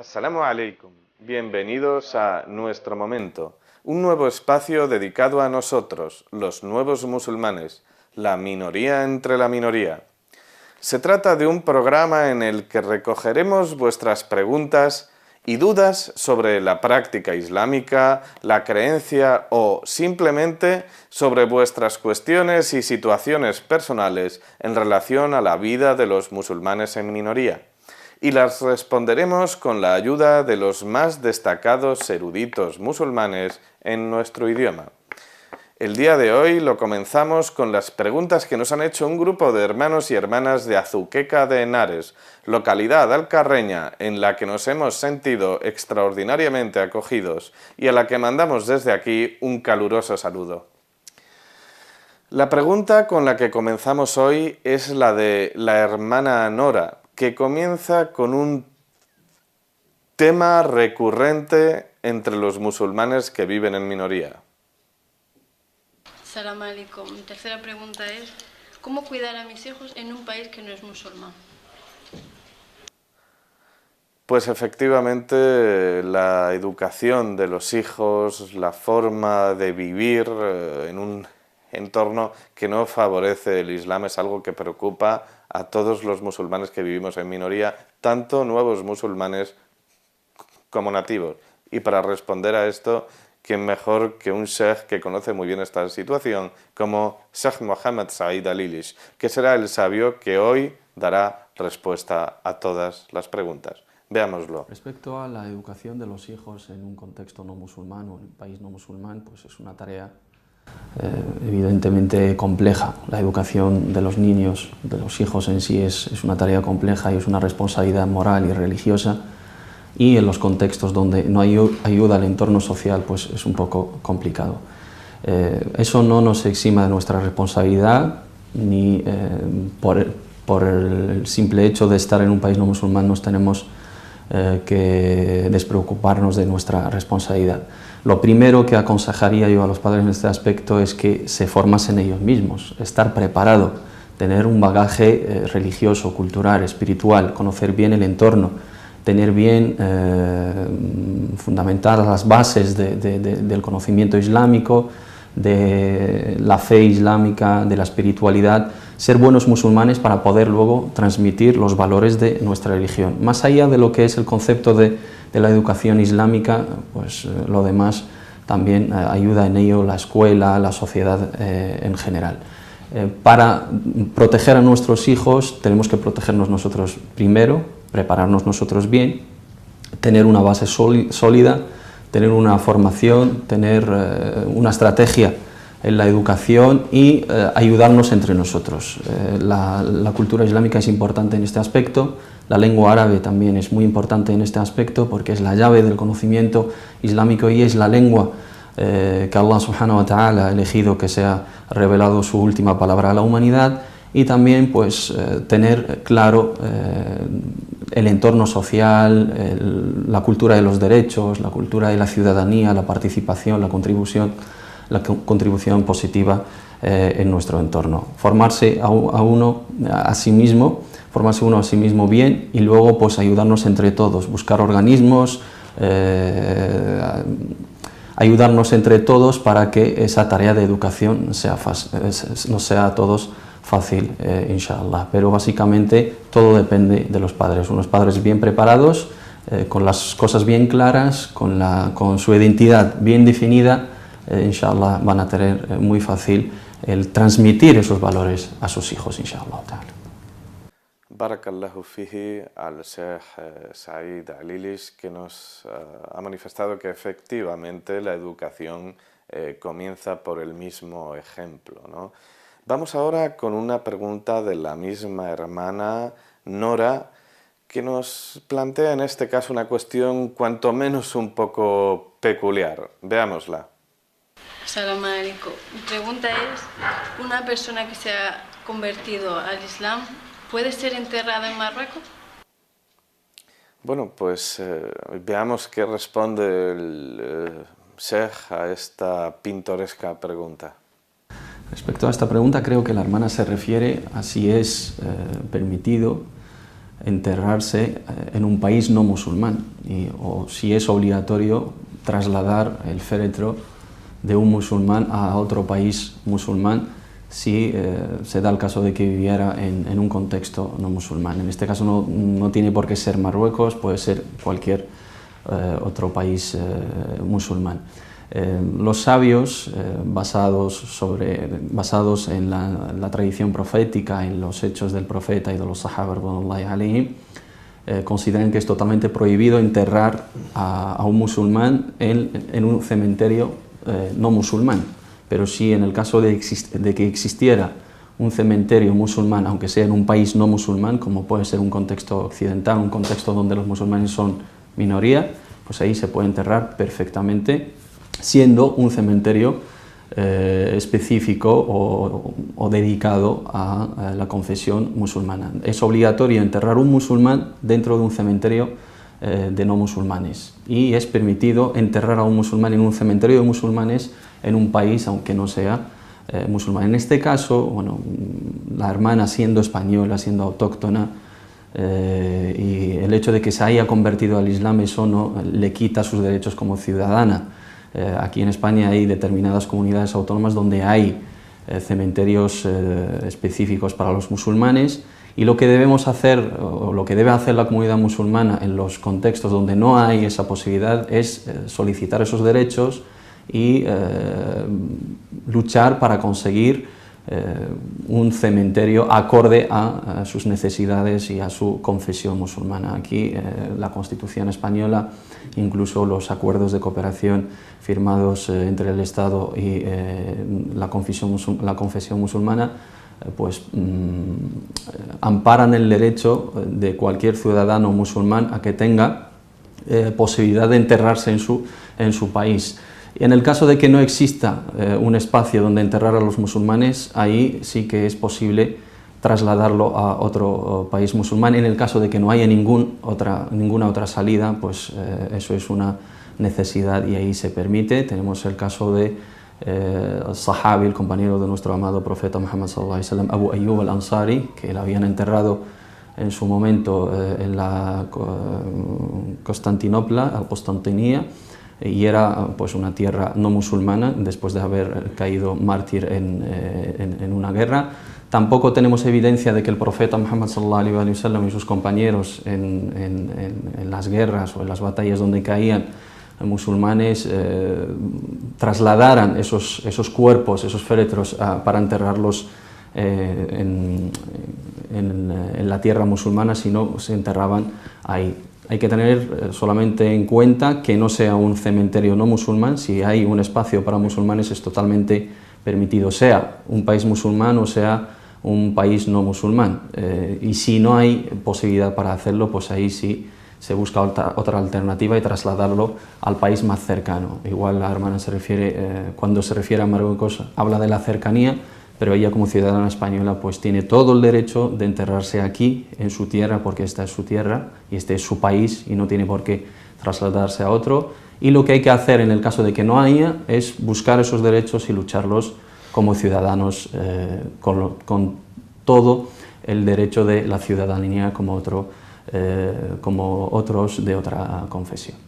Assalamu alaikum, bienvenidos a Nuestro Momento, un nuevo espacio dedicado a nosotros, los nuevos musulmanes, la minoría entre la minoría. Se trata de un programa en el que recogeremos vuestras preguntas y dudas sobre la práctica islámica, la creencia o simplemente sobre vuestras cuestiones y situaciones personales en relación a la vida de los musulmanes en minoría. Y las responderemos con la ayuda de los más destacados eruditos musulmanes en nuestro idioma. El día de hoy lo comenzamos con las preguntas que nos han hecho un grupo de hermanos y hermanas de Azuqueca de Henares, localidad alcarreña en la que nos hemos sentido extraordinariamente acogidos y a la que mandamos desde aquí un caluroso saludo. La pregunta con la que comenzamos hoy es la de la hermana Nora, que comienza con un tema recurrente entre los musulmanes que viven en minoría. Salam alaikum. Mi tercera pregunta es, ¿cómo cuidar a mis hijos en un país que no es musulmán? Pues efectivamente la educación de los hijos, la forma de vivir en un entorno que no favorece el Islam es algo que preocupa a todos los musulmanes que vivimos en minoría, tanto nuevos musulmanes como nativos. Y para responder a esto, ¿quién mejor que un sheikh que conoce muy bien esta situación como Sheikh Mohammed Said Al-Ilish, que será el sabio que hoy dará respuesta a todas las preguntas? Veámoslo. Respecto a la educación de los hijos en un contexto no musulmán o en un país no musulmán, pues es una tarea evidentemente compleja. La educación de los niños, de los hijos en sí es una tarea compleja y es una responsabilidad moral y religiosa, y en los contextos donde no hay ayuda al entorno social pues es un poco complicado. Eso no nos exima de nuestra responsabilidad, ni por el simple hecho de estar en un país no musulmán nos tenemos que despreocuparnos de nuestra responsabilidad. Lo primero que aconsejaría yo a los padres en este aspecto es que se formasen ellos mismos, estar preparado, tener un bagaje religioso, cultural, espiritual, conocer bien el entorno, tener bien fundamentadas las bases del conocimiento islámico, de la fe islámica, de la espiritualidad, ser buenos musulmanes para poder luego transmitir los valores de nuestra religión. Más allá de lo que es el concepto de la educación islámica, pues lo demás también ayuda en ello la escuela, la sociedad en general. Para proteger a nuestros hijos tenemos que protegernos nosotros primero, prepararnos nosotros bien, tener una base sólida, tener una formación, tener una estrategia en la educación y ayudarnos entre nosotros. La cultura islámica es importante en este aspecto, la lengua árabe también es muy importante en este aspecto porque es la llave del conocimiento islámico y es la lengua que Allah subhanahu wa ta'ala ha elegido que sea revelado su última palabra a la humanidad, y también pues tener claro el entorno social, la cultura de los derechos, la cultura de la ciudadanía, la participación, la contribución positiva en nuestro entorno. Formarse uno a sí mismo bien, y luego pues ayudarnos entre todos, buscar organismos, ayudarnos entre todos para que esa tarea de educación nos sea a todos fácil, inshallah. Pero básicamente todo depende de los padres. Unos padres bien preparados, con las cosas bien claras, con su identidad bien definida, inshallah van a tener muy fácil el transmitir esos valores a sus hijos, inshallah. Barakallahu fihi al Sheikh Said Al-Ilish, que nos ha manifestado que efectivamente la educación comienza por el mismo ejemplo, ¿no? Vamos ahora con una pregunta de la misma hermana Nora, que nos plantea en este caso una cuestión cuanto menos un poco peculiar. Veámosla. Salam alaikum. Mi pregunta es, ¿una persona que se ha convertido al Islam puede ser enterrada en Marruecos? Bueno, pues veamos qué responde el Sheikh a esta pintoresca pregunta. Respecto a esta pregunta, creo que la hermana se refiere a si es permitido enterrarse en un país no musulmán, o si es obligatorio trasladar el féretro de un musulmán a otro país musulmán si se da el caso de que viviera en un contexto no musulmán. En este caso no tiene por qué ser Marruecos, puede ser cualquier otro país musulmán. Los sabios, basados en la tradición profética, en los hechos del profeta y de los sahaba, consideran que es totalmente prohibido enterrar a un musulmán en un cementerio no musulmán, pero si en el caso de que existiera un cementerio musulmán, aunque sea en un país no musulmán, como puede ser un contexto occidental, un contexto donde los musulmanes son minoría, pues ahí se puede enterrar perfectamente, siendo un cementerio específico o dedicado a la confesión musulmana. Es obligatorio enterrar un musulmán dentro de un cementerio de no musulmanes, y es permitido enterrar a un musulmán en un cementerio de musulmanes en un país aunque no sea musulmán. En este caso, bueno, la hermana, siendo española, siendo autóctona, y el hecho de que se haya convertido al Islam, eso no le quita sus derechos como ciudadana. Aquí en España hay determinadas comunidades autónomas donde hay cementerios específicos para los musulmanes, y lo que debemos hacer, o lo que debe hacer la comunidad musulmana en los contextos donde no hay esa posibilidad, es solicitar esos derechos y luchar para conseguir un cementerio acorde a sus necesidades y a su confesión musulmana. Aquí la Constitución española, incluso los acuerdos de cooperación firmados entre el Estado y la confesión musulmana, pues amparan el derecho de cualquier ciudadano musulmán a que tenga posibilidad de enterrarse en su país. Y en el caso de que no exista un espacio donde enterrar a los musulmanes, ahí sí que es posible trasladarlo a otro país musulmán. En el caso de que no haya ninguna otra salida, pues eso es una necesidad y ahí se permite. Tenemos el caso de Sahabi, el compañero de nuestro amado profeta Muhammad sallallahu alaihi wasallam, Abu Ayyub al-Ansari, que lo habían enterrado en su momento en la Constantinopla, y era pues una tierra no musulmana después de haber caído mártir en una guerra. Tampoco tenemos evidencia de que el profeta Muhammad sallallahu alaihi wasallam y sus compañeros en las guerras o en las batallas donde caían musulmanes trasladaran esos cuerpos, esos féretros para enterrarlos en la tierra musulmana, sino se enterraban ahí. Hay que tener solamente en cuenta que no sea un cementerio no musulmán. Si hay un espacio para musulmanes es totalmente permitido, sea un país musulmán o sea un país no musulmán. Y si no hay posibilidad para hacerlo, pues ahí sí se busca otra alternativa y trasladarlo al país más cercano. Igual la hermana cuando se refiere a Marruecos, habla de la cercanía, pero ella como ciudadana española pues tiene todo el derecho de enterrarse aquí, en su tierra, porque esta es su tierra y este es su país y no tiene por qué trasladarse a otro. Y lo que hay que hacer en el caso de que no haya es buscar esos derechos y lucharlos como ciudadanos con todo el derecho de la ciudadanía como otros de otra confesión.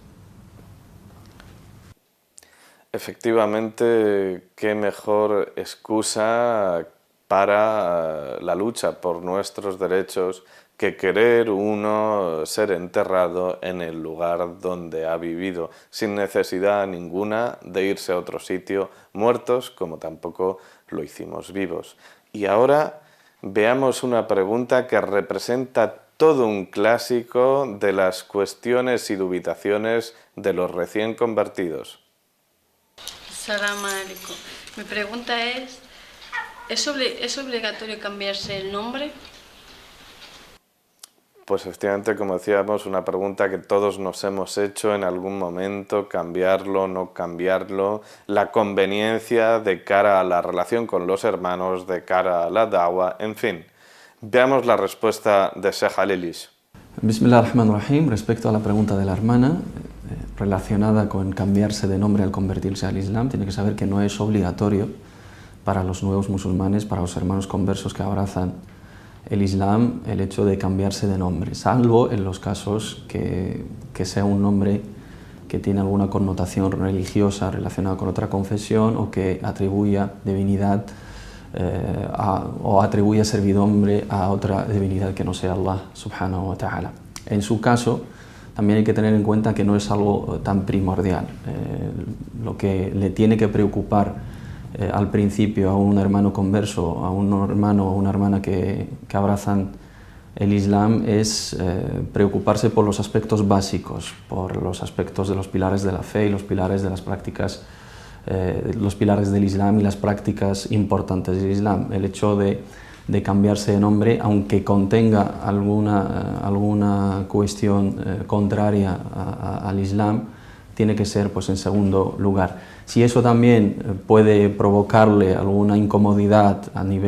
Efectivamente, qué mejor excusa para la lucha por nuestros derechos que querer uno ser enterrado en el lugar donde ha vivido, sin necesidad ninguna de irse a otro sitio muertos, como tampoco lo hicimos vivos. Y ahora veamos una pregunta que representa todo un clásico de las cuestiones y dubitaciones de los recién convertidos. Salam alaikum. Mi pregunta ¿es obligatorio cambiarse el nombre? Pues efectivamente, como decíamos, una pregunta que todos nos hemos hecho en algún momento, cambiarlo, no cambiarlo, la conveniencia de cara a la relación con los hermanos, de cara a la da'wa, en fin. Veamos la respuesta de Sheikh Al-Ilish. Bismillah ar-Rahman ar-Rahim. Respecto a la pregunta de la hermana relacionada con cambiarse de nombre al convertirse al Islam, tiene que saber que no es obligatorio para los nuevos musulmanes, para los hermanos conversos que abrazan el Islam el hecho de cambiarse de nombre, salvo en los casos que sea un nombre que tiene alguna connotación religiosa relacionada con otra confesión o que atribuya divinidad o atribuya servidumbre a otra divinidad que no sea Allah subhanahu wa ta'ala. En su caso, también hay que tener en cuenta que no es algo tan primordial. Lo que le tiene que preocupar al principio a un hermano converso, a un hermano o una hermana que abrazan el Islam es preocuparse por los aspectos básicos, por los aspectos de los pilares de la fe y los pilares de las prácticas, los pilares del Islam y las prácticas importantes del Islam. El hecho de cambiarse de nombre, aunque contenga alguna cuestión contraria al Islam, tiene que ser pues en segundo lugar. Si eso también puede provocarle alguna incomodidad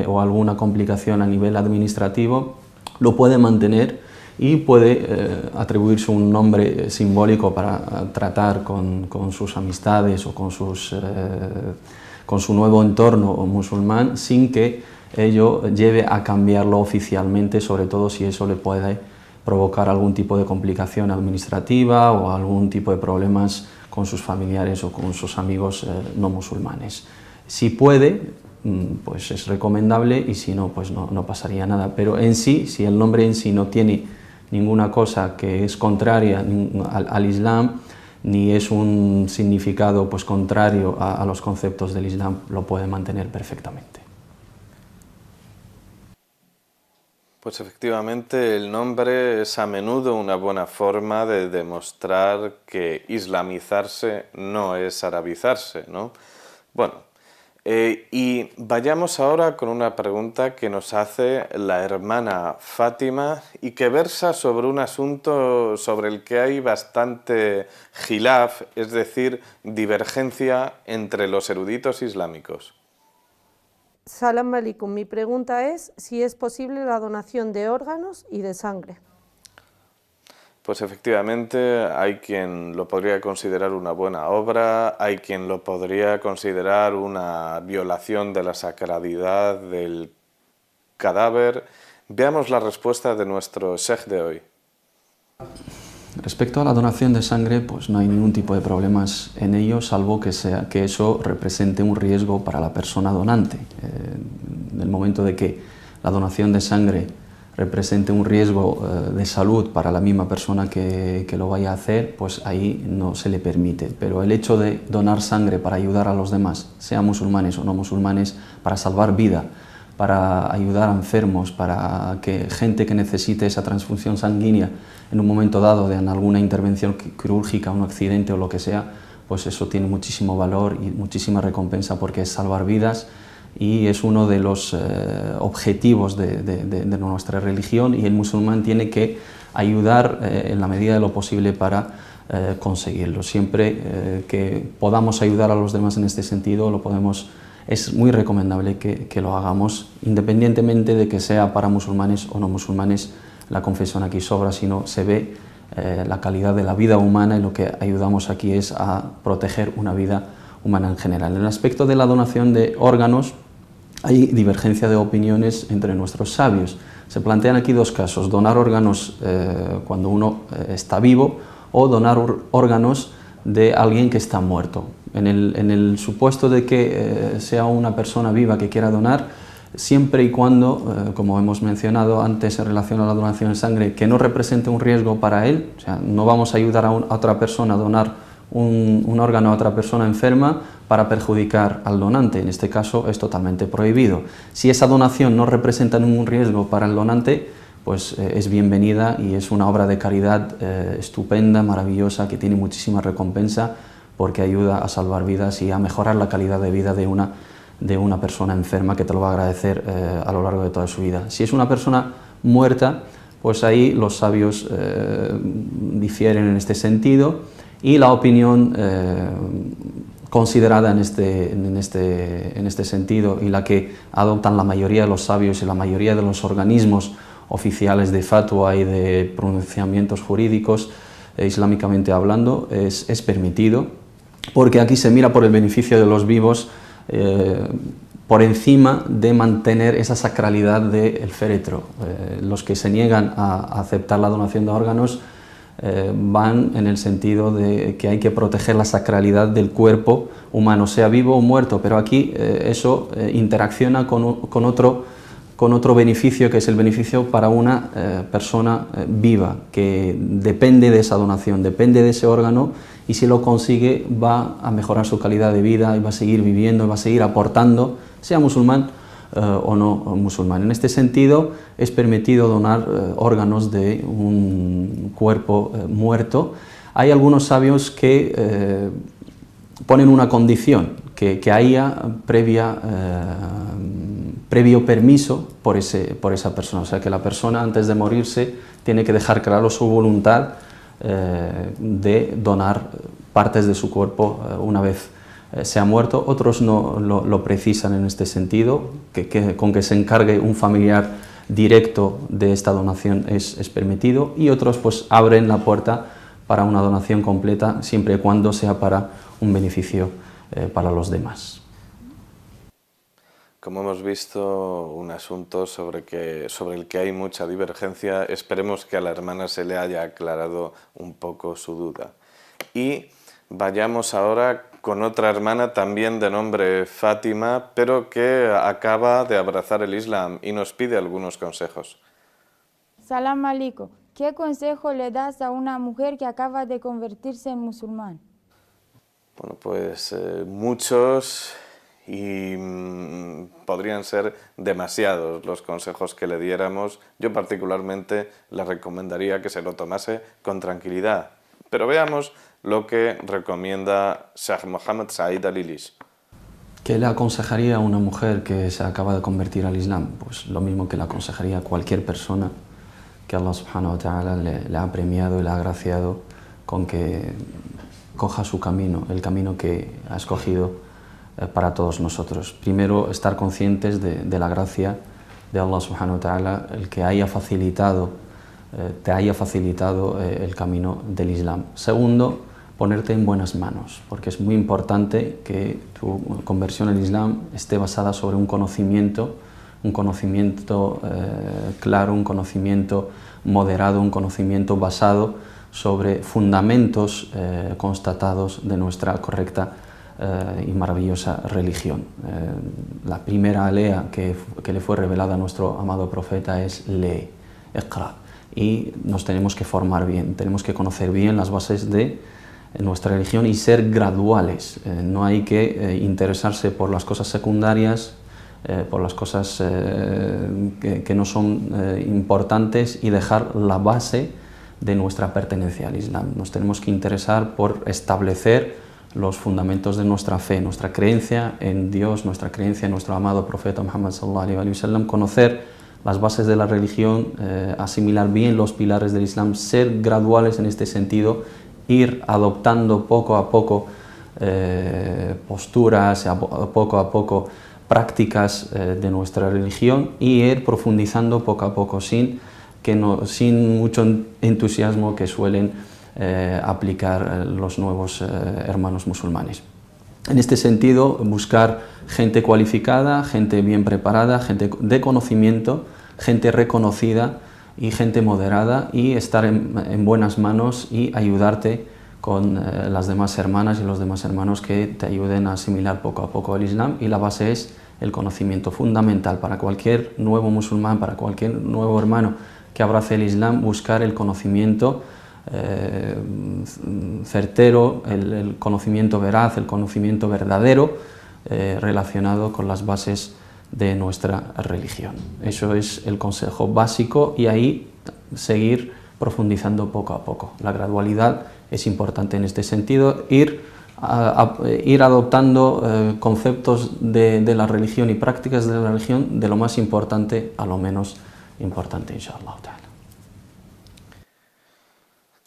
o alguna complicación a nivel administrativo, lo puede mantener y puede atribuirse un nombre simbólico para tratar con sus amistades o con su nuevo entorno musulmán sin que ello lleve a cambiarlo oficialmente, sobre todo si eso le puede provocar algún tipo de complicación administrativa o algún tipo de problemas con sus familiares o con sus amigos no musulmanes. Si puede, pues es recomendable, y si no, pues no pasaría nada. Pero en sí, si el nombre en sí no tiene ninguna cosa que es contraria al Islam, ni es un significado pues contrario a los conceptos del Islam, lo puede mantener perfectamente. Pues efectivamente el nombre es a menudo una buena forma de demostrar que islamizarse no es arabizarse, ¿no? Bueno, y vayamos ahora con una pregunta que nos hace la hermana Fátima y que versa sobre un asunto sobre el que hay bastante khilaf, es decir, divergencia entre los eruditos islámicos. Salam alaikum. Mi pregunta es si es posible la donación de órganos y de sangre. Pues efectivamente hay quien lo podría considerar una buena obra, hay quien lo podría considerar una violación de la sacralidad del cadáver. Veamos la respuesta de nuestro sheikh de hoy. Respecto a la donación de sangre, pues no hay ningún tipo de problemas en ello, salvo que eso represente un riesgo para la persona donante. En el momento de que la donación de sangre represente un riesgo de salud para la misma persona que lo vaya a hacer, pues ahí no se le permite. Pero el hecho de donar sangre para ayudar a los demás, sean musulmanes o no musulmanes, para salvar vida, para ayudar a enfermos, para que gente que necesite esa transfusión sanguínea en un momento dado de alguna intervención quirúrgica, un accidente o lo que sea, pues eso tiene muchísimo valor y muchísima recompensa porque es salvar vidas y es uno de los objetivos de nuestra religión, y el musulmán tiene que ayudar en la medida de lo posible para conseguirlo. Siempre que podamos ayudar a los demás en este sentido, es muy recomendable que lo hagamos, independientemente de que sea para musulmanes o no musulmanes. La confesión aquí sobra, sino se ve la calidad de la vida humana, y lo que ayudamos aquí es a proteger una vida humana en general. En el aspecto de la donación de órganos hay divergencia de opiniones entre nuestros sabios. Se plantean aquí dos casos: donar órganos cuando uno está vivo, o donar órganos de alguien que está muerto. En el supuesto de que sea una persona viva que quiera donar, siempre y cuando, como hemos mencionado antes en relación a la donación de sangre, que no represente un riesgo para él, o sea, no vamos a ayudar a otra persona a donar un órgano a otra persona enferma para perjudicar al donante. En este caso es totalmente prohibido. Si esa donación no representa ningún riesgo para el donante, pues es bienvenida y es una obra de caridad estupenda, maravillosa, que tiene muchísima recompensa porque ayuda a salvar vidas y a mejorar la calidad de vida de una persona enferma, que te lo va a agradecer a lo largo de toda su vida. Si es una persona muerta, pues ahí los sabios difieren en este sentido, y la opinión considerada en este sentido, y la que adoptan la mayoría de los sabios y la mayoría de los organismos oficiales de fatwa y de pronunciamientos jurídicos, islámicamente hablando, es permitido, porque aquí se mira por el beneficio de los vivos, por encima de mantener esa sacralidad del féretro. Los que se niegan a aceptar la donación de órganos van en el sentido de que hay que proteger la sacralidad del cuerpo humano, sea vivo o muerto, pero aquí eso interacciona con otro beneficio, que es el beneficio para una persona viva, que depende de esa donación, depende de ese órgano, y si lo consigue va a mejorar su calidad de vida y va a seguir viviendo, va a seguir aportando, sea musulmán o no musulmán. En este sentido es permitido donar órganos de un cuerpo muerto. Hay algunos sabios que ponen una condición, que haya previo permiso por esa persona, o sea que la persona antes de morirse tiene que dejar claro su voluntad de donar partes de su cuerpo una vez se ha muerto. Otros no lo precisan en este sentido, con que se encargue un familiar directo de esta donación es permitido, y otros pues abren la puerta para una donación completa siempre y cuando sea para un beneficio para los demás. Como hemos visto, un asunto sobre el que hay mucha divergencia. Esperemos que a la hermana se le haya aclarado un poco su duda. Y vayamos ahora con otra hermana también de nombre Fátima, pero que acaba de abrazar el Islam y nos pide algunos consejos. Salam alaikum. ¿Qué consejo le das a una mujer que acaba de convertirse en musulmán? Bueno, pues muchos, y podrían ser demasiados los consejos que le diéramos. Yo particularmente le recomendaría que se lo tomase con tranquilidad. Pero veamos lo que recomienda Sheikh Mohammed Said Al-Ilish. ¿Qué le aconsejaría a una mujer que se acaba de convertir al Islam? Pues lo mismo que le aconsejaría a cualquier persona que Allah subhanahu wa ta'ala le ha premiado y le ha agraciado con que coja su camino, el camino que ha escogido para todos nosotros. Primero, estar conscientes de la gracia de Allah subhanahu wa ta'ala, el que te haya facilitado el camino del Islam. Segundo, ponerte en buenas manos, porque es muy importante que tu conversión al Islam esté basada sobre un conocimiento claro, un conocimiento moderado, un conocimiento basado sobre fundamentos constatados de nuestra correcta y maravillosa religión. La primera alea que le fue revelada a nuestro amado profeta es lee, iqra, y nos tenemos que formar bien, tenemos que conocer bien las bases de nuestra religión y ser graduales. No hay que interesarse por las cosas secundarias, por las cosas que no son importantes, y dejar la base de nuestra pertenencia al Islam. Nos tenemos que interesar por establecer los fundamentos de nuestra fe, nuestra creencia en Dios, nuestra creencia en nuestro amado profeta Muhammad sallallahu alaihi wasallam, conocer las bases de la religión, asimilar bien los pilares del Islam, ser graduales en este sentido, ir adoptando poco a poco posturas, poco a poco prácticas de nuestra religión, y ir profundizando poco a poco sin mucho entusiasmo que suelen aplicar los nuevos hermanos musulmanes. En este sentido, buscar gente cualificada, gente bien preparada, gente de conocimiento, gente reconocida y gente moderada, y estar en buenas manos y ayudarte con las demás hermanas y los demás hermanos que te ayuden a asimilar poco a poco el Islam. Y la base es el conocimiento fundamental para cualquier nuevo musulmán, para cualquier nuevo hermano que abrace el Islam, buscar el conocimiento certero, el conocimiento veraz, el conocimiento verdadero relacionado con las bases de nuestra religión. Eso es el consejo básico, y ahí seguir profundizando poco a poco. La gradualidad es importante en este sentido, ir adoptando conceptos de la religión y prácticas de la religión, de lo más importante a lo menos importante, inshallah ta'ala.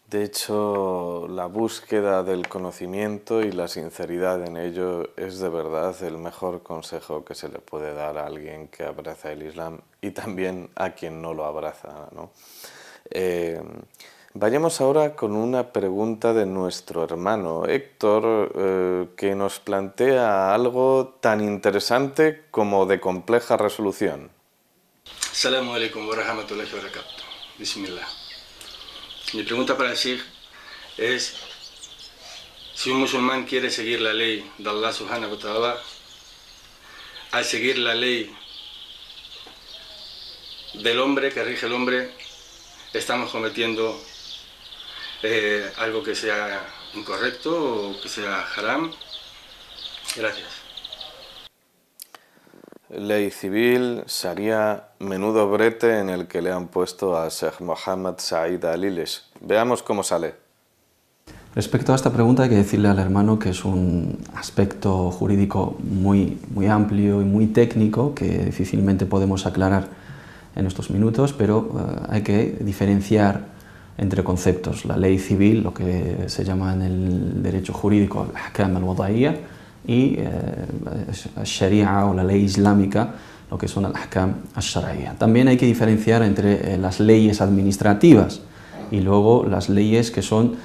De hecho, la búsqueda del conocimiento y la sinceridad en ello es de verdad el mejor consejo que se le puede dar a alguien que abraza el Islam, y también a quien no lo abraza, ¿no? Vayamos ahora con una pregunta de nuestro hermano Héctor, que nos plantea algo tan interesante como de compleja resolución. Assalamu alaikum wa rahmatullahi wa barakatuh. Bismillah. Mi pregunta para el Sheikh es: si un musulmán quiere seguir la ley de Allah subhanahu wa ta'ala, al seguir la ley del hombre que rige el hombre, estamos cometiendo algo que sea incorrecto o que sea haram. Gracias. Ley civil, Sharia, menudo brete en el que le han puesto a Sheikh Mohammed Said Al-Ilish. Veamos cómo sale. Respecto a esta pregunta hay que decirle al hermano que es un aspecto jurídico muy amplio y muy técnico que difícilmente podemos aclarar en estos minutos, pero hay que diferenciar entre conceptos. La ley civil, lo que se llama en el derecho jurídico al-ahkam al-wada'iyya, y sharia o la ley islámica, lo que son al-ahkam al-shar'iyya. También hay que diferenciar entre las leyes administrativas y luego las leyes que son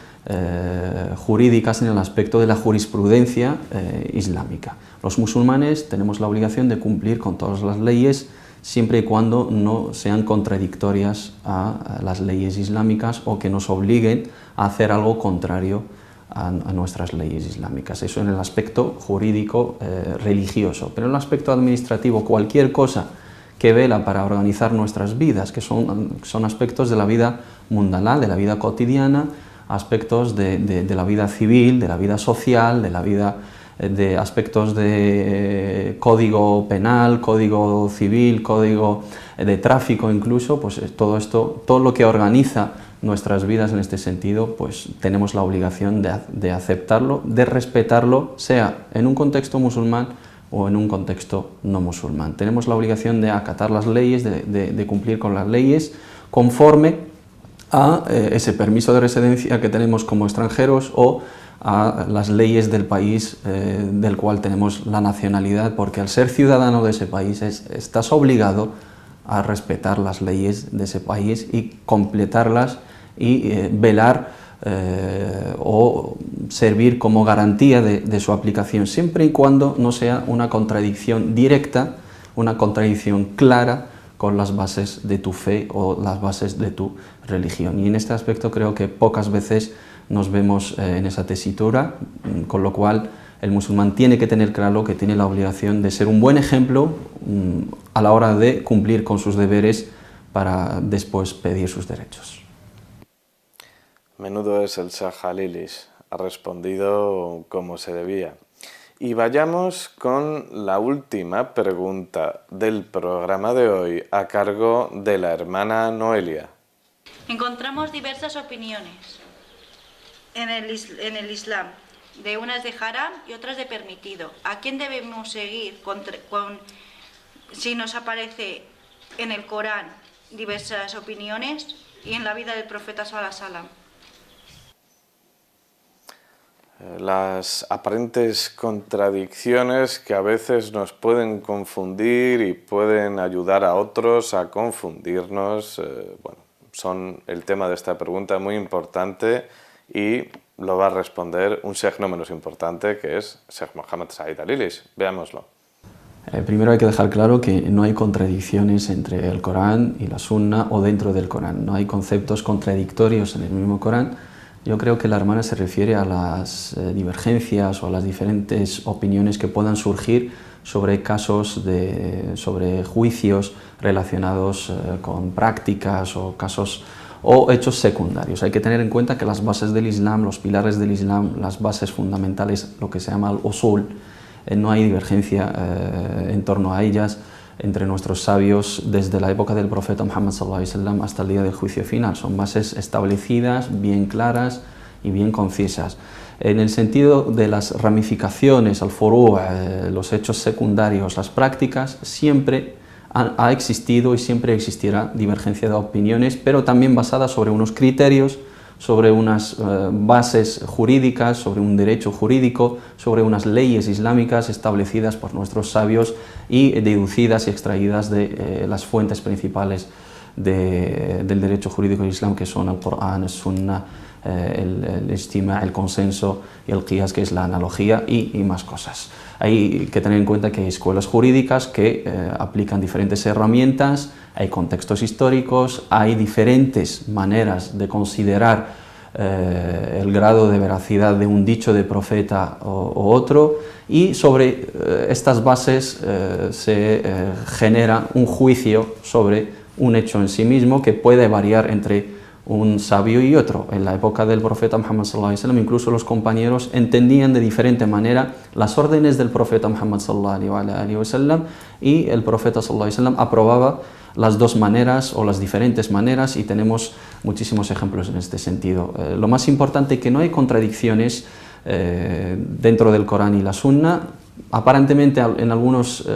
jurídicas en el aspecto de la jurisprudencia islámica. Los musulmanes tenemos la obligación de cumplir con todas las leyes siempre y cuando no sean contradictorias a las leyes islámicas o que nos obliguen a hacer algo contrario a nuestras leyes islámicas. Eso en el aspecto jurídico religioso, pero en el aspecto administrativo, cualquier cosa que vela para organizar nuestras vidas, que son aspectos de la vida mundana, de la vida cotidiana, aspectos de la vida civil, de la vida social, de aspectos de código penal, código civil, código de tráfico incluso, pues todo esto, todo lo que organiza nuestras vidas en este sentido, pues tenemos la obligación de aceptarlo, de respetarlo, sea en un contexto musulmán o en un contexto no musulmán. Tenemos la obligación de acatar las leyes, de cumplir con las leyes conforme a ese permiso de residencia que tenemos como extranjeros o a las leyes del país del cual tenemos la nacionalidad, porque al ser ciudadano de ese país estás obligado a respetar las leyes de ese país y completarlas y velar o servir como garantía de su aplicación, siempre y cuando no sea una contradicción directa, una contradicción clara con las bases de tu fe o las bases de tu religión. Y en este aspecto creo que pocas veces nos vemos en esa tesitura, con lo cual el musulmán tiene que tener claro que tiene la obligación de ser un buen ejemplo a la hora de cumplir con sus deberes para después pedir sus derechos. Menudo es el Sheikh Al-Ilish, ha respondido como se debía. Y vayamos con la última pregunta del programa de hoy a cargo de la hermana Noelia. Encontramos diversas opiniones en el Islam, de unas de haram y otras de permitido. ¿A quién debemos seguir si nos aparece en el Corán diversas opiniones y en la vida del profeta sallallahu alaihi wasallam? Las aparentes contradicciones que a veces nos pueden confundir y pueden ayudar a otros a confundirnos, son el tema de esta pregunta muy importante y lo va a responder un sheikh no menos importante, que es Sheikh Mohammed Said Al-Ilish. Veámoslo. Primero hay que dejar claro que no hay contradicciones entre el Corán y la Sunna o dentro del Corán. No hay conceptos contradictorios en el mismo Corán. Yo creo que la hermana se refiere a las divergencias o a las diferentes opiniones que puedan surgir sobre casos, sobre juicios relacionados con prácticas o casos o hechos secundarios. Hay que tener en cuenta que las bases del Islam, los pilares del Islam, las bases fundamentales, lo que se llama el usul, no hay divergencia en torno a ellas entre nuestros sabios desde la época del profeta Muhammad sallallahu alaihi wasallam hasta el día del juicio final. Son bases establecidas, bien claras y bien concisas. En el sentido de las ramificaciones, al furu', los hechos secundarios, las prácticas, siempre ha existido y siempre existirá divergencia de opiniones, pero también basada sobre unos criterios, sobre unas bases jurídicas, sobre un derecho jurídico, sobre unas leyes islámicas establecidas por nuestros sabios y deducidas y extraídas de las fuentes principales del derecho jurídico del Islam, que son el Corán, el Sunna, el ijtima, el consenso y el qiyas, que es la analogía, y más cosas. Hay que tener en cuenta que hay escuelas jurídicas que aplican diferentes herramientas, hay contextos históricos, hay diferentes maneras de considerar el grado de veracidad de un dicho de profeta o otro, y sobre estas bases se genera un juicio sobre un hecho en sí mismo, que puede variar entre un sabio y otro. En la época del profeta Muhammad sallallahu alaihi wasallam, incluso los compañeros entendían de diferente manera las órdenes del profeta Muhammad sallallahu alaihi wasallam, y el profeta sallallahu alaihi wasallam aprobaba las dos maneras o las diferentes maneras, y tenemos muchísimos ejemplos en este sentido. Lo más importante es que no hay contradicciones dentro del Corán y la Sunna. Aparentemente en algunos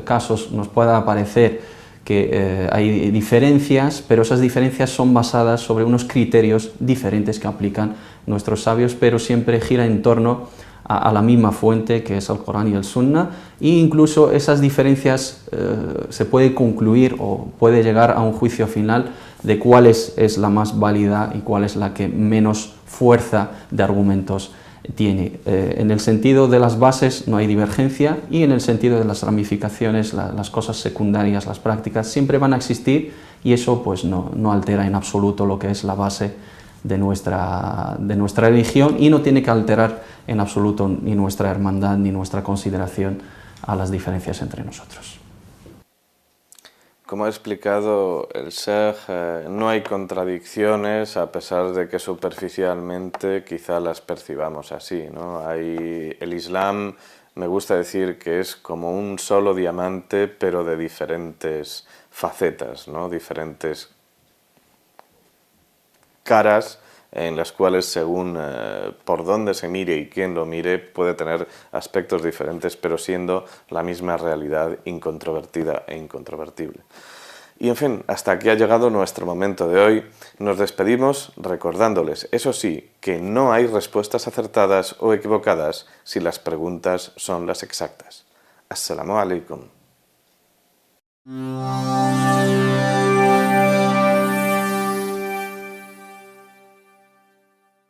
casos nos pueda parecer que hay diferencias, pero esas diferencias son basadas sobre unos criterios diferentes que aplican nuestros sabios, pero siempre gira en torno a la misma fuente, que es el Corán y el Sunna, e incluso esas diferencias se puede concluir o puede llegar a un juicio final de cuál es la más válida y cuál es la que menos fuerza de argumentos tiene. En el sentido de las bases no hay divergencia, y en el sentido de las ramificaciones, las cosas secundarias, las prácticas, siempre van a existir, y eso pues no altera en absoluto lo que es la base de nuestra religión, y no tiene que alterar en absoluto ni nuestra hermandad ni nuestra consideración a las diferencias entre nosotros. Como ha explicado el Sheikh, no hay contradicciones, a pesar de que superficialmente quizá las percibamos así, ¿no? El Islam, me gusta decir que es como un solo diamante, pero de diferentes facetas, ¿no? Diferentes caras, en las cuales, según por dónde se mire y quién lo mire, puede tener aspectos diferentes, pero siendo la misma realidad incontrovertida e incontrovertible. Y en fin, hasta aquí ha llegado nuestro momento de hoy. Nos despedimos recordándoles, eso sí, que no hay respuestas acertadas o equivocadas si las preguntas son las exactas. As-salamu alaikum.